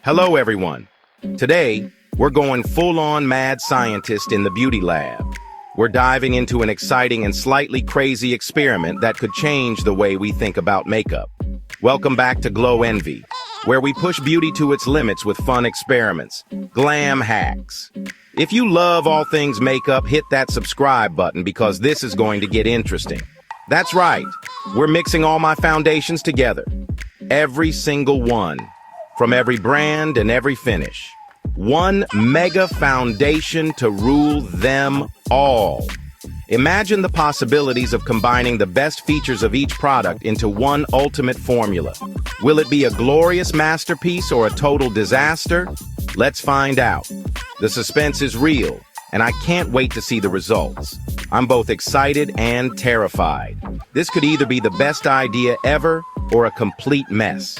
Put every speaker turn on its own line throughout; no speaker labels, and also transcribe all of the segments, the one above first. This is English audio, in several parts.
Hello, everyone. Today, we're going full-on mad scientist in the beauty lab. We're diving into an exciting and slightly crazy experiment that could change the way we think about makeup. Welcome back to Glowenvy, where we push beauty to its limits with fun experiments, glam hacks. If you love all things makeup, hit that subscribe button because this is going to get interesting. That's right, we're mixing all my foundations together. Every single one, from every brand and every finish. One mega foundation to rule them all. Imagine the possibilities of combining the best features of each product into one ultimate formula. Will it be a glorious masterpiece or a total disaster? Let's find out. The suspense is real, and I can't wait to see the results. I'm both excited and terrified. This could either be the best idea ever or a complete mess.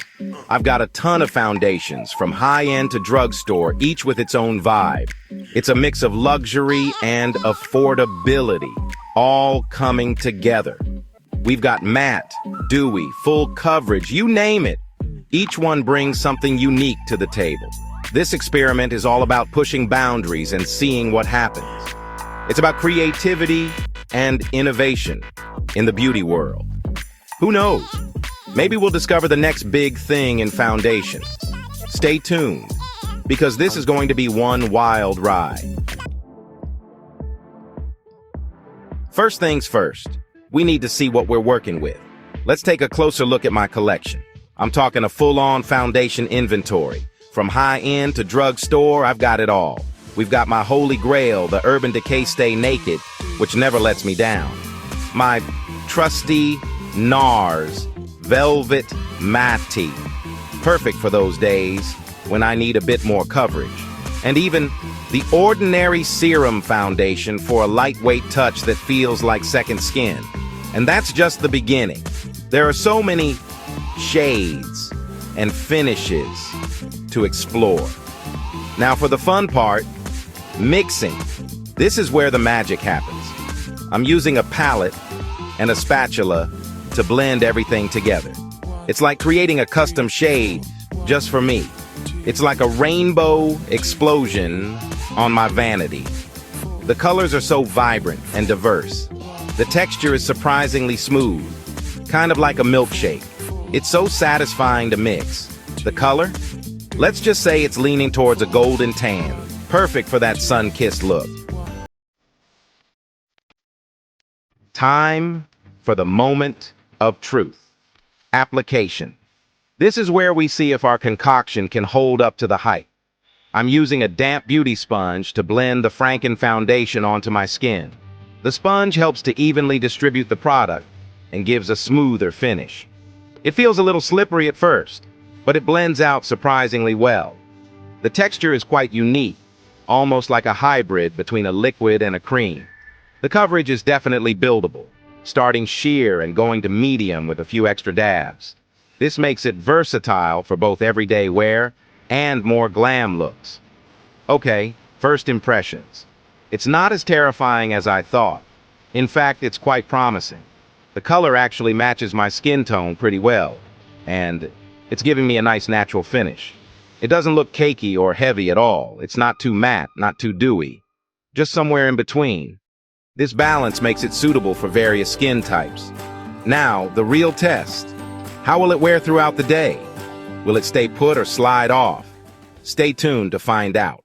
I've got a ton of foundations, from high-end to drugstore, each with its own vibe. It's a mix of luxury and affordability, all coming together. We've got matte, dewy, full coverage, you name it. Each one brings something unique to the table. This experiment is all about pushing boundaries and seeing what happens. It's about creativity and innovation in the beauty world. Who knows? Maybe we'll discover the next big thing in foundations. Stay tuned, because this is going to be one wild ride. First things first, we need to see what we're working with. Let's take a closer look at my collection. I'm talking a full-on foundation inventory. From high-end to drugstore, I've got it all. We've got my holy grail, the Urban Decay Stay Naked, which never lets me down. My trusty NARS Velvet Matte, perfect for those days when I need a bit more coverage. And even the Ordinary Serum Foundation for a lightweight touch that feels like second skin. And that's just the beginning. There are so many shades and finishes to explore. Now for the fun part, mixing. This is where the magic happens. I'm using a palette and a spatula to blend everything together. It's like creating a custom shade just for me. It's like a rainbow explosion on my vanity. The colors are so vibrant and diverse. The texture is surprisingly smooth, kind of like a milkshake. It's so satisfying to mix. The color? Let's just say it's leaning towards a golden tan, perfect for that sun-kissed look. Time for the moment of truth. Application. This is where we see if our concoction can hold up to the hype. I'm using a damp beauty sponge to blend the Frankenfoundation onto my skin. The sponge helps to evenly distribute the product and gives a smoother finish. It feels a little slippery at first, but it blends out surprisingly well. The texture is quite unique, almost like a hybrid between a liquid and a cream. The coverage is definitely buildable, starting sheer and going to medium with a few extra dabs. This makes it versatile for both everyday wear and more glam looks. Okay, first impressions. It's not as terrifying as I thought. In fact, it's quite promising. The color actually matches my skin tone pretty well, and it's giving me a nice natural finish. It doesn't look cakey or heavy at all. It's not too matte, not too dewy, just somewhere in between. This balance makes it suitable for various skin types. Now, the real test. How will it wear throughout the day? Will it stay put or slide off? Stay tuned to find out.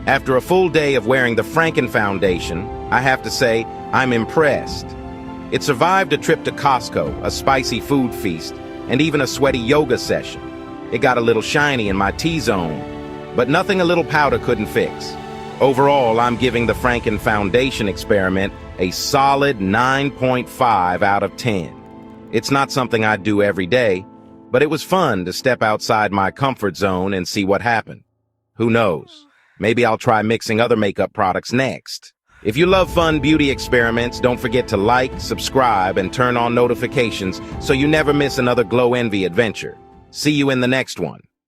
After a full day of wearing the Frankenfoundation, I have to say, I'm impressed. It survived a trip to Costco, a spicy food feast, and even a sweaty yoga session. It got a little shiny in my T-zone, but nothing a little powder couldn't fix. Overall, I'm giving the Frankenfoundation experiment a solid 9.5 out of 10. It's not something I'd do every day, but it was fun to step outside my comfort zone and see what happened. Who knows? Maybe I'll try mixing other makeup products next. If you love fun beauty experiments, don't forget to like, subscribe, and turn on notifications so you never miss another Glowenvy adventure. See you in the next one.